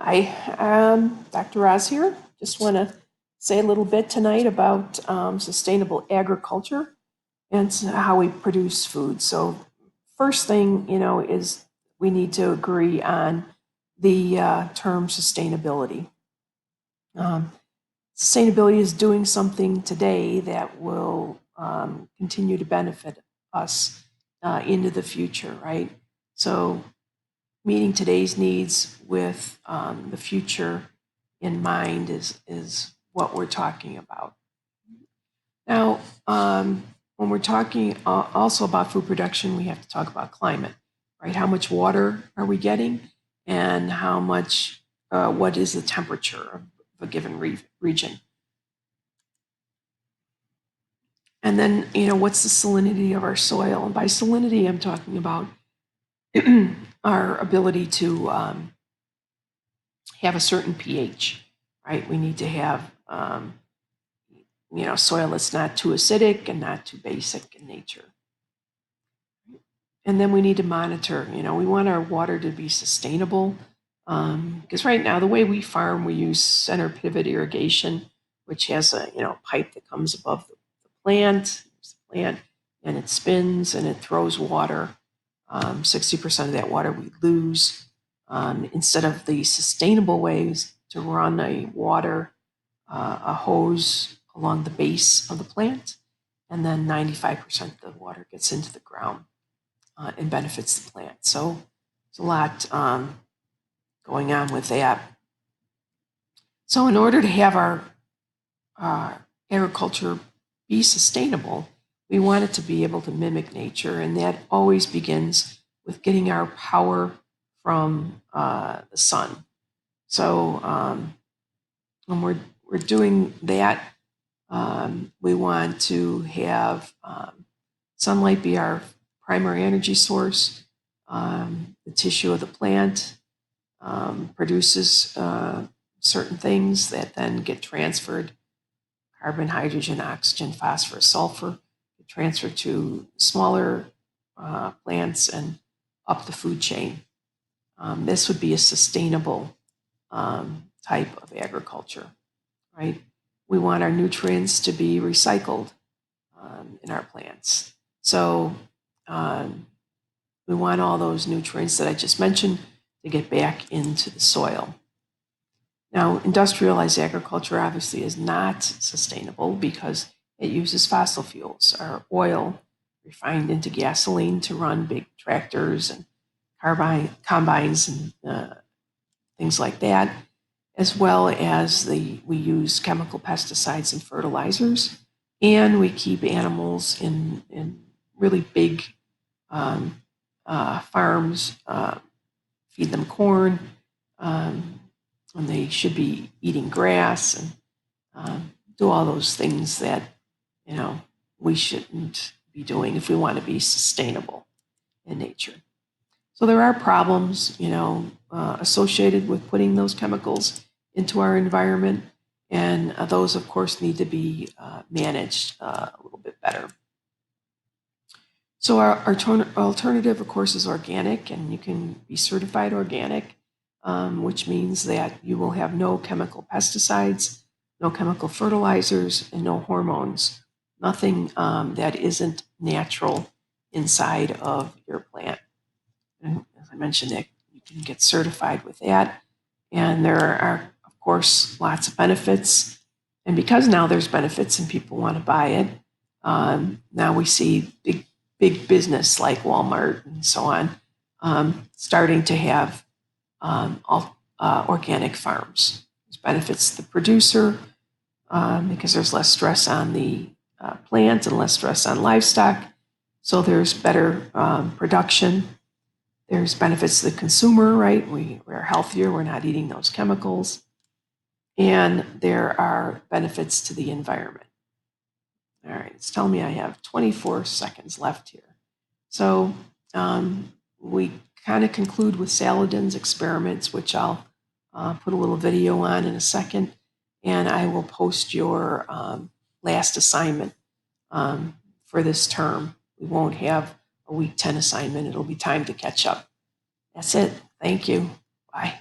Hi, Dr. Oz here. Just want to say a little bit tonight about sustainable agriculture and how we produce food. So first thing, is we need to agree on the term sustainability. Sustainability is doing something today that will continue to benefit us into the future, right? So meeting today's needs with the future in mind is what we're talking about. Now, when we're talking also about food production, we have to talk about climate, right? How much water are we getting, and how much, what is the temperature of a given region? And then, what's the salinity of our soil? And by salinity, I'm talking about our ability to have a certain pH, right? We need to have, soil that's not too acidic and not too basic in nature. And then we need to monitor, we want our water to be sustainable. Because right now, the way we farm, we use center pivot irrigation, which has a, pipe that comes above the plant, and it spins and it throws water. 60% of that water we lose. Instead of the sustainable ways to run a hose along the base of the plant, and then 95% of the water gets into the ground and benefits the plant. So there's a lot going on with that. So in order to have our agriculture be sustainable, we want it to be able to mimic nature, and that always begins with getting our power from the sun. So when we're doing that, we want to have sunlight be our primary energy source. The tissue of the plant produces certain things that then get transferred: carbon, hydrogen, oxygen, phosphorus, sulfur, get transferred to smaller plants and up the food chain. This would be a sustainable type of agriculture, right? We want our nutrients to be recycled in our plants. So we want all those nutrients that I just mentioned to get back into the soil. Now, industrialized agriculture obviously is not sustainable because it uses fossil fuels, or oil refined into gasoline to run big tractors and combines and things like that, as well as we use chemical pesticides and fertilizers, and we keep animals in really big farms, feed them corn when they should be eating grass, and do all those things that we shouldn't be doing if we want to be sustainable in nature. So there are problems, associated with putting those chemicals into our environment, and those, of course, need to be managed a little bit better. So our alternative, of course, is organic, and you can be certified organic, which means that you will have no chemical pesticides, no chemical fertilizers, and no hormones. Nothing that isn't natural inside of your plant. And as I mentioned, that you can get certified with that. And there are, of course, lots of benefits. And because now there's benefits and people want to buy it, now we see big business like Walmart and so on starting to have organic farms. This benefits the producer because there's less stress on the plant and less stress on livestock. So there's better production. There's benefits to the consumer, right? We're healthier, we're not eating those chemicals. And there are benefits to the environment. All right, it's telling me I have 24 seconds left here. So we kind of conclude with Saladin's experiments, which I'll put a little video on in a second, and I will post your last assignment for this term. We won't have a week 10 assignment. It'll be time to catch up. That's it. Thank you. Bye.